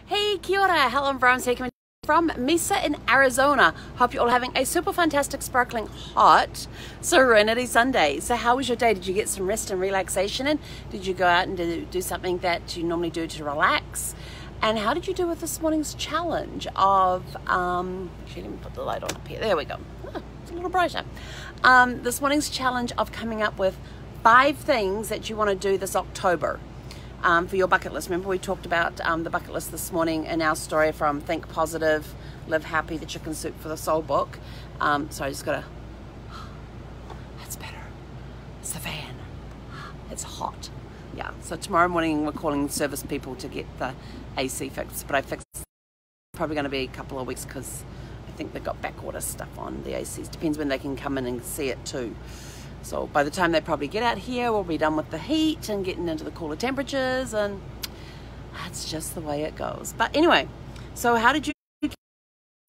Hey, kia ora, Helen Brahms here coming from Mesa in Arizona. Hope you're all having a super fantastic, sparkling, hot Serenity Sunday. So how was your day? Did you get some rest and relaxation in? Did you go out and do something that you normally do to relax? And how did you do with this morning's challenge of, actually let me put the light on up here. There we go. Oh, it's a little brighter. This morning's challenge of coming up with 5 things that you want to do this October. For your bucket list. Remember we talked about the bucket list this morning in our story from Think Positive, Live Happy, the Chicken Soup for the Soul book. So I just gotta, that's better. It's the fan. It's hot. Yeah, so tomorrow morning we're calling service people to get the AC fixed, but I fixed, probably gonna be a couple of weeks because I think they've got backwater stuff on the ACs. Depends when they can come in and see it too. So by the time they probably get out here, we'll be done with the heat and getting into the cooler temperatures, and that's just the way it goes. But anyway, so how did you?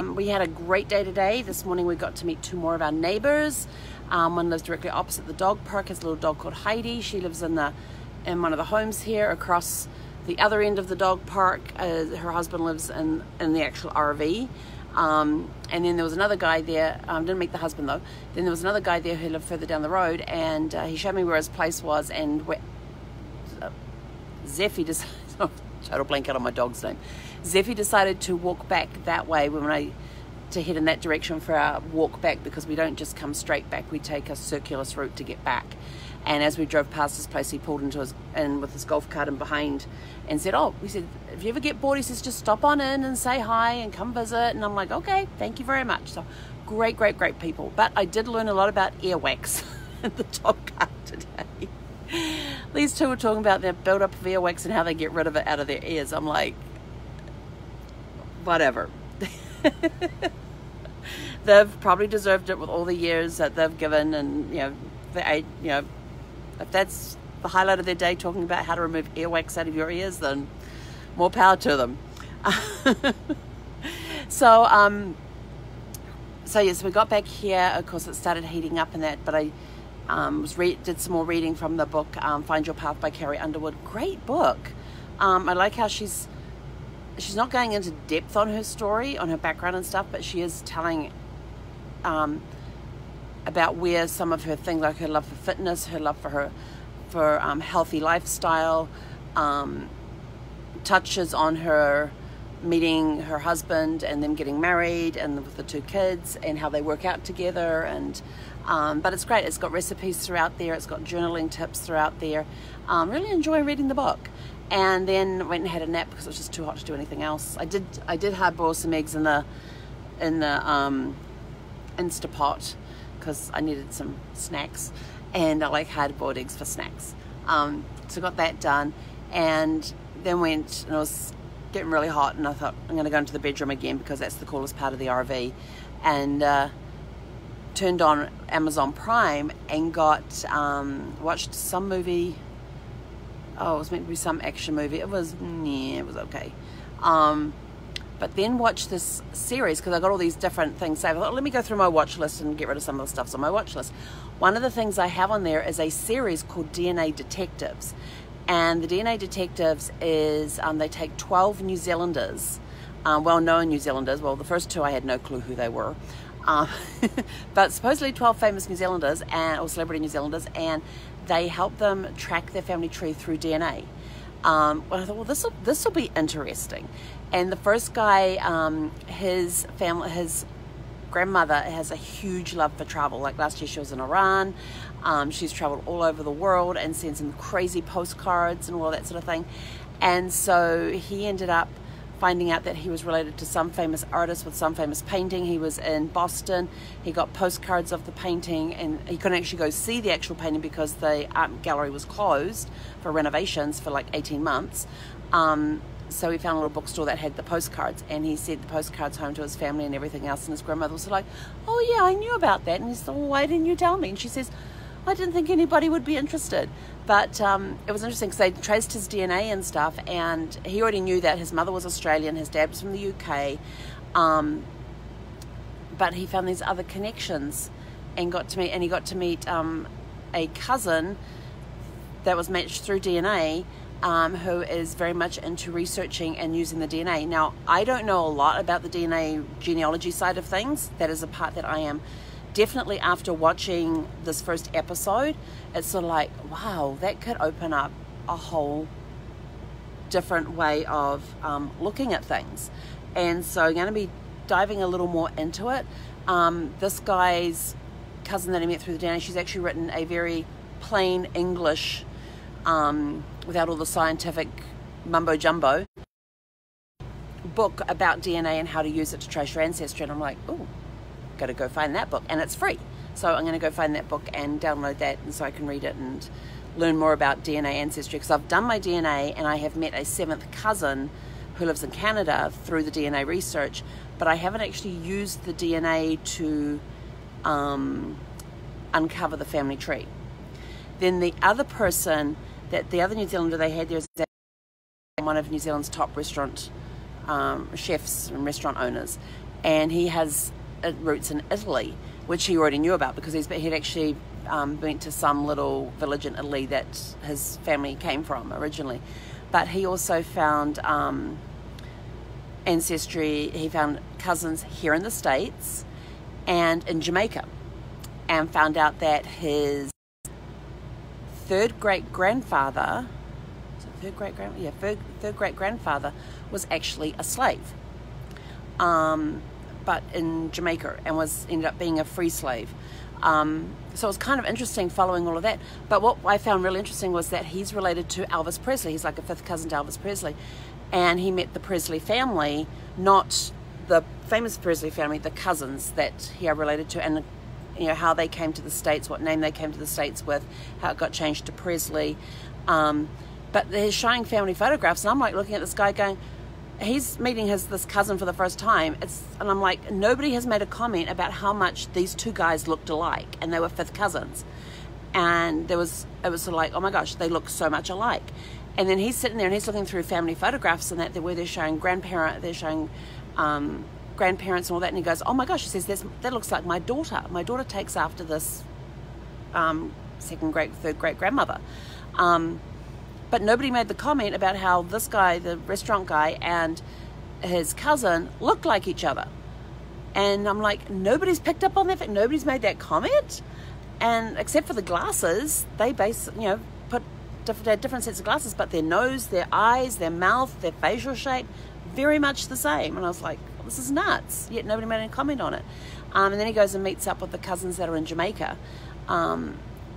We had a great day today. This morning we got to meet 2 more of our neighbors. One lives directly opposite the dog park. Has a little dog called Heidi. She lives in one of the homes here. Across the other end of the dog park, her husband lives in the actual RV. And then there was another guy there, didn't meet the husband though, then there was another guy there who lived further down the road, and he showed me where his place was, and Zeffy decided, total blank out on my dog's name, Zeffy decided to walk back that way to head in that direction for our walk back, because we don't just come straight back, we take a circular route to get back. And as we drove past this place, he pulled in with his golf cart in behind and said, we said, if you ever get bored, he says, just stop on in and say hi and come visit. And I'm like, okay, thank you very much. So great people. But I did learn a lot about earwax in the dog cart today. These 2 were talking about their build-up of earwax and how they get rid of it out of their ears. I'm like, whatever. They've probably deserved it with all the years that they've given, and if that's the highlight of their day, talking about how to remove earwax out of your ears, then more power to them. So yes, we got back here. Of course, it started heating up and that, but I did some more reading from the book Find Your Path by Carrie Underwood. Great book. I like how she's not going into depth on her story, on her background and stuff, but she is telling about where some of her things, like her love for fitness, her love for healthy lifestyle, touches on her meeting her husband and them getting married and with the 2 kids and how they work out together. And but it's great. It's got recipes throughout there. It's got journaling tips throughout there. Really enjoy reading the book. And then went and had a nap because it was just too hot to do anything else. I did hard boil some eggs in the Instapot because I needed some snacks, and I like hard-boiled eggs for snacks. So got that done, and then went, and it was getting really hot, and I thought I'm going to go into the bedroom again because that's the coolest part of the RV, and turned on Amazon Prime and watched some movie. Oh, it was meant to be some action movie. It was okay. But then watch this series because I got all these different things saved. I thought, let me go through my watch list and get rid of some of the stuff on my watch list. One of the things I have on there is a series called DNA Detectives. And the DNA Detectives is, they take 12 New Zealanders, well-known New Zealanders. Well, the first 2 I had no clue who they were. But supposedly 12 famous New Zealanders, or celebrity New Zealanders, and they help them track their family tree through DNA. Well, I thought, well, this will be interesting. And the first guy, his grandmother has a huge love for travel. Like last year she was in Iran. She's traveled all over the world and sent some crazy postcards and all that sort of thing. And so he ended up finding out that he was related to some famous artist with some famous painting. He was in Boston. He got postcards of the painting, and he couldn't actually go see the actual painting because the art gallery was closed for renovations for like 18 months. So he found a little bookstore that had the postcards, and he sent the postcards home to his family and everything else, and his grandmother was like, oh yeah, I knew about that. And he said, well, why didn't you tell me? And she says, I didn't think anybody would be interested. But it was interesting because they traced his DNA and stuff, and he already knew that his mother was Australian, his dad was from the UK, but he found these other connections and he got to meet a cousin that was matched through DNA who is very much into researching and using the DNA. Now, I don't know a lot about the DNA genealogy side of things. That is a part that I am definitely, after watching this first episode, it's sort of like, wow, that could open up a whole different way of looking at things. And so I'm going to be diving a little more into it. This guy's cousin that I met through the DNA, she's actually written a very plain English, without all the scientific mumbo jumbo, book about DNA and how to use it to trace your ancestry. And I'm like, oh, gotta go find that book, and it's free. So I'm gonna go find that book and download that, and so I can read it and learn more about DNA ancestry, because I've done my DNA and I have met a 7th cousin who lives in Canada through the DNA research, but I haven't actually used the DNA to uncover the family tree. Then the other person, that the other New Zealander they had, there's one of New Zealand's top restaurant chefs and restaurant owners, and he has roots in Italy, which he already knew about because he'd actually went to some little village in Italy that his family came from originally. But he also found ancestry, he found cousins here in the States and in Jamaica, and found out that his third great grandfather was actually a slave, but in Jamaica, and ended up being a free slave. So it was kind of interesting following all of that. But what I found really interesting was that he's related to Elvis Presley. He's like a 5th cousin to Elvis Presley, and he met the Presley family, not the famous Presley family, the cousins that he are related to, and how they came to the States, what name they came to the States with, how it got changed to Presley. But they're showing family photographs, and I'm like looking at this guy going, he's meeting this cousin for the first time. And I'm like, nobody has made a comment about how much these two guys looked alike, and they were 5th cousins. And it was sort of like, oh my gosh, they look so much alike. And then he's sitting there and he's looking through family photographs and where they're showing grandparents and all that, and he goes, oh my gosh, he says, that looks like my daughter. My daughter takes after this third great grandmother. But nobody made the comment about how this guy, the restaurant guy, and his cousin looked like each other. And I'm like, nobody's picked up on that, nobody's made that comment. And except for the glasses, they put different sets of glasses, but their nose, their eyes, their mouth, their facial shape, very much the same. And I was like, this is nuts, yet nobody made any comment on it. And then he goes and meets up with the cousins that are in Jamaica.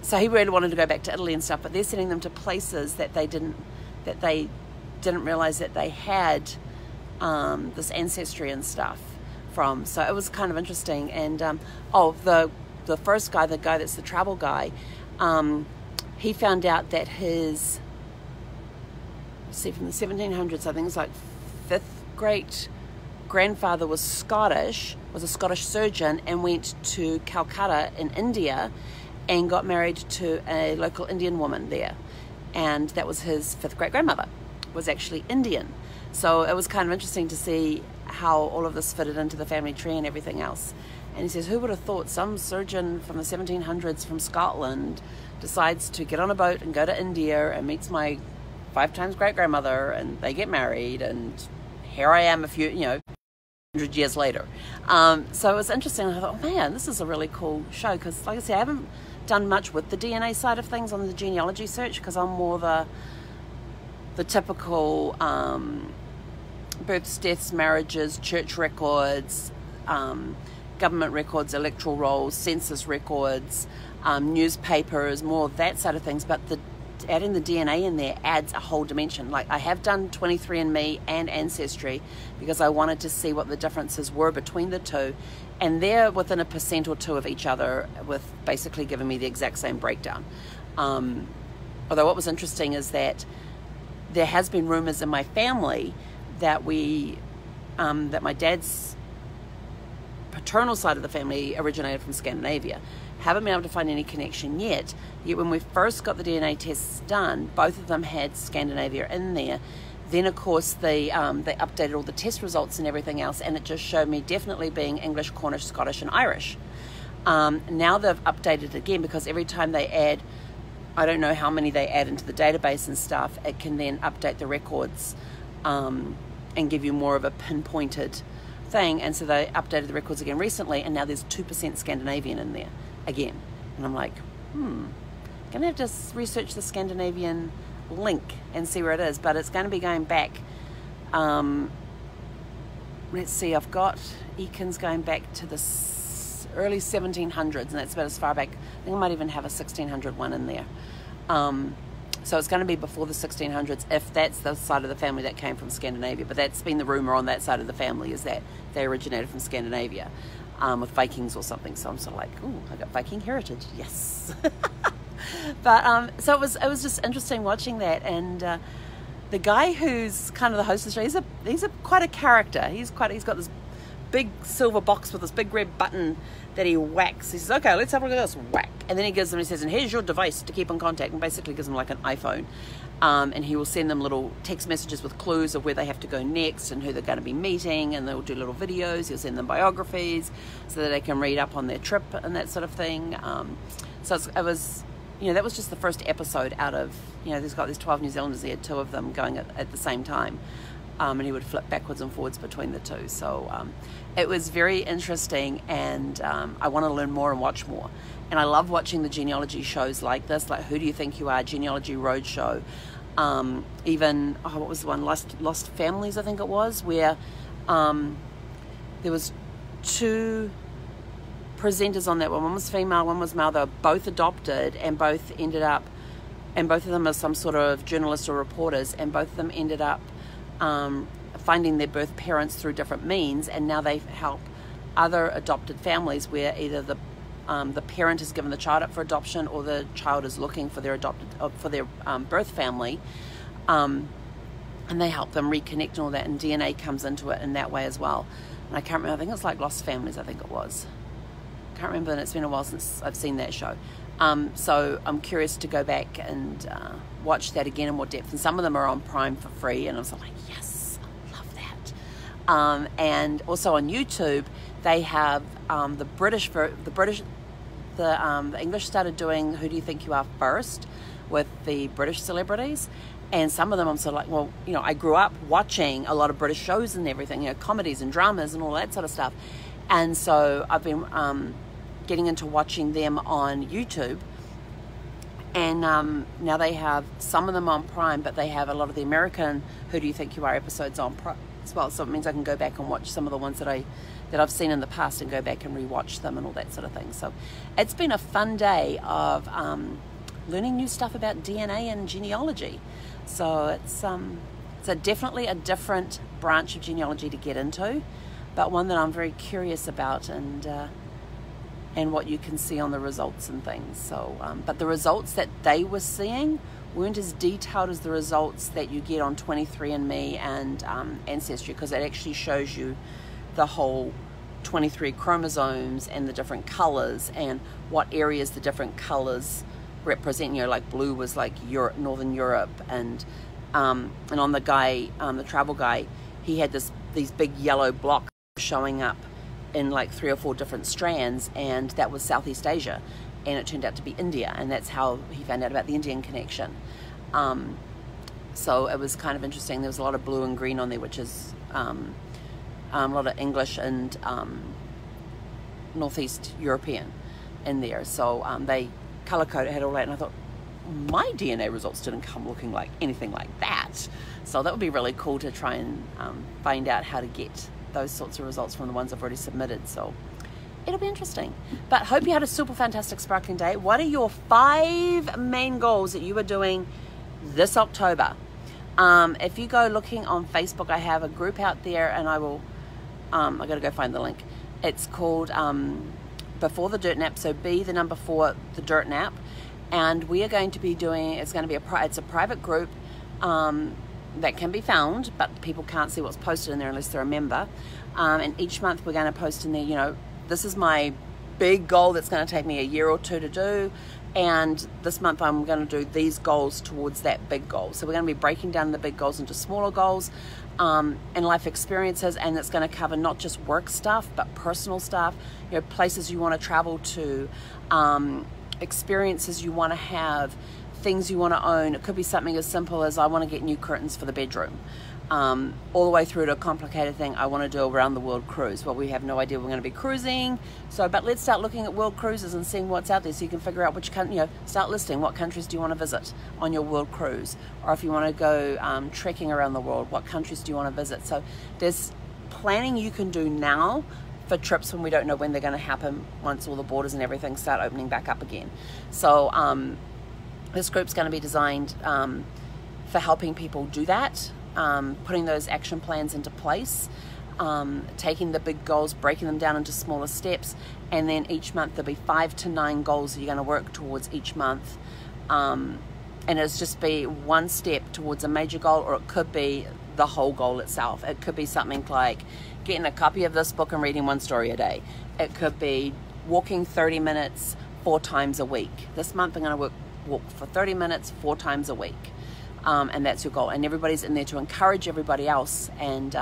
So he really wanted to go back to Italy and stuff, but they're sending them to places that they didn't realize that they had this ancestry and stuff from. So it was kind of interesting. And the first guy, the guy that's the travel guy, he found out that his, from the 1700s, I think it's like 5th great grandfather was Scottish, was a Scottish surgeon, and went to Calcutta in India and got married to a local Indian woman there. And that was his 5th great grandmother, was actually Indian. So it was kind of interesting to see how all of this fitted into the family tree and everything else. And he says, who would have thought some surgeon from the 1700s from Scotland decides to get on a boat and go to India and meets my 5 times great grandmother, and they get married, and here I am a few, 100 years later. So it was interesting. I thought, oh man, this is a really cool show, because like I said, I haven't done much with the DNA side of things on the genealogy search, because I'm more the typical births, deaths, marriages, church records, government records, electoral rolls, census records, newspapers, more of that side of things. But adding the DNA in there adds a whole dimension. Like, I have done 23andMe and Ancestry because I wanted to see what the differences were between the two, and they're within 1% or 2% of each other, with basically giving me the exact same breakdown. Although what was interesting is that there has been rumors in my family that that my dad's paternal side of the family originated from Scandinavia. Haven't been able to find any connection yet. Yet when we first got the DNA tests done, both of them had Scandinavia in there. Then of course they updated all the test results and everything else, and it just showed me definitely being English, Cornish, Scottish and Irish. Now they've updated it again, because every time they add I don't know how many they add into the database and stuff, it can then update the records and give you more of a pinpointed thing. And so they updated the records again recently, and now there's 2% Scandinavian in there again. And I'm like, gonna have to research the Scandinavian link and see where it is, but it's going to be going back. Let's see, I've got Eakins going back to the early 1700s, and that's about as far back. I think I might even have a 1600 one in there. So it's going to be before the 1600s, if that's the side of the family that came from Scandinavia. But that's been the rumor on that side of the family, is that they originated from Scandinavia with Vikings or something. So I'm sort of like, ooh, I got Viking heritage, yes. But so it was just interesting watching that. And the guy who's kind of the host of the show, he's quite a character. He's got this big silver box with this big red button that he whacks. He says, okay, let's have a look at this. Whack. And then he gives them, he says, and here's your device to keep in contact, and basically gives them like an iPhone. And he will send them little text messages with clues of where they have to go next and who they're going to be meeting, and they'll do little videos. He'll send them biographies so that they can read up on their trip and that sort of thing. So it was, that was just the first episode out of, there's 12 New Zealanders. He had 2 of them going at the same time. And he would flip backwards and forwards between the 2. So it was very interesting, and I want to learn more and watch more. And I love watching the genealogy shows like this, like Who Do You Think You Are? Genealogy Roadshow. Even, what was the one? Lost Families, I think it was, where there was 2 presenters on that one. One was female, one was male. They were both adopted, and both of them are some sort of journalists or reporters, and both of them ended up finding their birth parents through different means, and now they help other adopted families where either the parent is given the child up for adoption, or the child is looking for their birth family, and they help them reconnect and all that, and DNA comes into it in that way as well. And I can't remember, I think it's like Lost Families, I think it was. I can't remember, and it's been a while since I've seen that show. So I'm curious to go back and watch that again in more depth. And some of them are on Prime for free, and I was like, yes, I love that. And also on YouTube, they have the English started doing Who Do You Think You Are first with the British celebrities. And some of them I'm sort of like, well, I grew up watching a lot of British shows and everything, comedies and dramas and all that sort of stuff. And so I've been getting into watching them on YouTube, and now they have some of them on Prime, but they have a lot of the American Who Do You Think You Are episodes on Prime as well. So it means I can go back and watch some of the ones that I've seen in the past, and go back and rewatch them and all that sort of thing. So it's been a fun day of learning new stuff about DNA and genealogy. So it's definitely a different branch of genealogy to get into, but one that I'm very curious about, and what you can see on the results and things. So, but the results that they were seeing weren't as detailed as the results that you get on 23andMe and Ancestry, because it actually shows you the whole 23 chromosomes and the different colors and what areas the different colors represent. Like blue was like Europe, Northern Europe, and on the guy, the travel guy, he had these big yellow blocks showing up in like 3 or 4 different strands, and that was Southeast Asia, and it turned out to be India, and that's how he found out about the Indian connection. So it was kind of interesting. There was a lot of blue and green on there, which is a lot of English and Northeast European in there. So they color coded, had all that, and I thought, my DNA results didn't come looking like anything like that. So that would be really cool to try and find out how to get those sorts of results from the ones I've already submitted. So it'll be interesting. But hope you had a super fantastic sparkling day. What are your 5 main goals that you are doing this October? If you go looking on Facebook, I have a group out there, and I will I gotta go find the link. It's called Before the Dirt Nap, so B the number 4 the Dirt Nap, and we are going to be doing, it's a private group that can be found, but people can't see what's posted in there unless they're a member. And each month we're going to post in there, this is my big goal that's going to take me a year or 2 to do, and this month I'm going to do these goals towards that big goal. So we're going to be breaking down the big goals into smaller goals and life experiences, and it's going to cover not just work stuff but personal stuff, places you want to travel to, experiences you want to have, things you want to own. It could be something as simple as I want to get new curtains for the bedroom, all the way through to a complicated thing. I want to do a round the world cruise. Well, we have no idea we're going to be cruising, but let's start looking at world cruises and seeing what's out there, so you can figure out which country, start listing what countries do you want to visit on your world cruise. Or if you want to go trekking around the world, what countries do you want to visit? So there's planning you can do now for trips when we don't know when they're going to happen, once all the borders and everything start opening back up again. So this group's going to be designed for helping people do that, putting those action plans into place, taking the big goals, breaking them down into smaller steps, and then each month there'll be 5 to 9 goals that you're going to work towards each month. And it'll just be one step towards a major goal, or it could be the whole goal itself. It could be something like getting a copy of this book and reading 1 story a day. It could be walking 30 minutes 4 times a week. This month I'm going to walk for 30 minutes 4 times a week, and that's your goal. And everybody's in there to encourage everybody else, and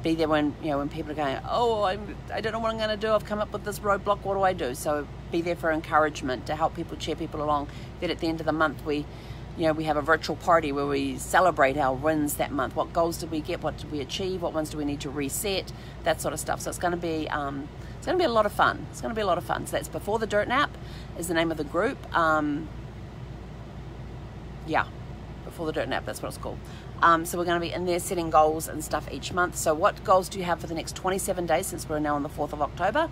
be there when when people are going, oh, I don't know what I'm going to do, I've come up with this roadblock, what do I do? So be there for encouragement, to help people, cheer people along. That at the end of the month we have a virtual party where we celebrate our wins that month. What goals did we get? What did we achieve? What ones do we need to reset? That sort of stuff. So it's going to be a lot of fun. It's going to be a lot of fun. So that's Before the Dirt Nap is the name of the group. Before the Dirt Nap, that's what it's called. So we're going to be in there setting goals and stuff each month. So what goals do you have for the next 27 days, since we're now on the 4th of October?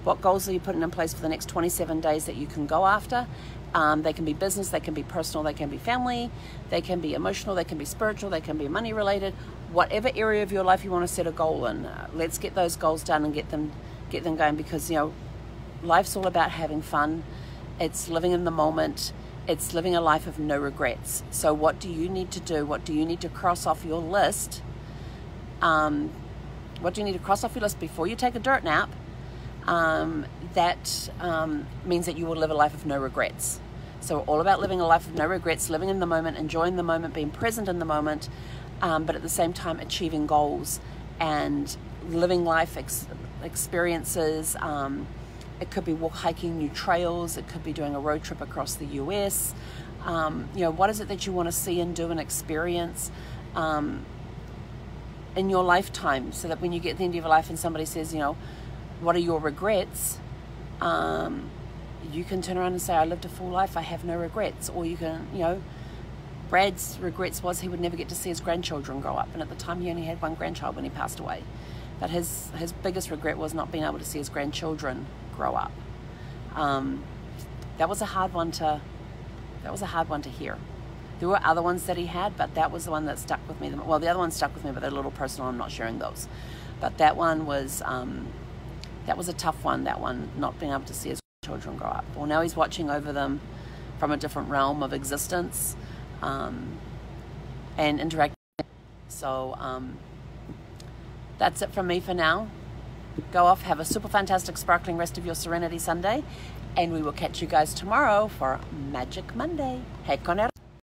What goals are you putting in place for the next 27 days that you can go after? They can be business, they can be personal, they can be family, they can be emotional, they can be spiritual, they can be money related. Whatever area of your life you want to set a goal in, let's get those goals done and get them going, because life's all about having fun. It's living in the moment. It's living a life of no regrets. So what do you need to do? What do you need to cross off your list? What do you need to cross off your list before you take a dirt nap? That means that you will live a life of no regrets. So all about living a life of no regrets, living in the moment, enjoying the moment, being present in the moment, but at the same time achieving goals and living life experiences. It could be hiking new trails. It could be doing a road trip across the US. What is it that you want to see and do and experience in your lifetime, so that when you get to the end of your life and somebody says, what are your regrets? You can turn around and say, I lived a full life, I have no regrets. Or you can, Brad's regrets was he would never get to see his grandchildren grow up. And at the time he only had 1 grandchild when he passed away. But his biggest regret was not being able to see his grandchildren grow up. That was a hard one to hear. There were other ones that he had, but that was the one that stuck with me. Well, the other ones stuck with me, but they're a little personal. I'm not sharing those. But that one was a tough one. That one, not being able to see his children grow up. Well, now he's watching over them from a different realm of existence, and interacting. So that's it from me for now. Go off, have a super fantastic, sparkling rest of your Serenity Sunday, and we will catch you guys tomorrow for Magic Monday. Heck on out.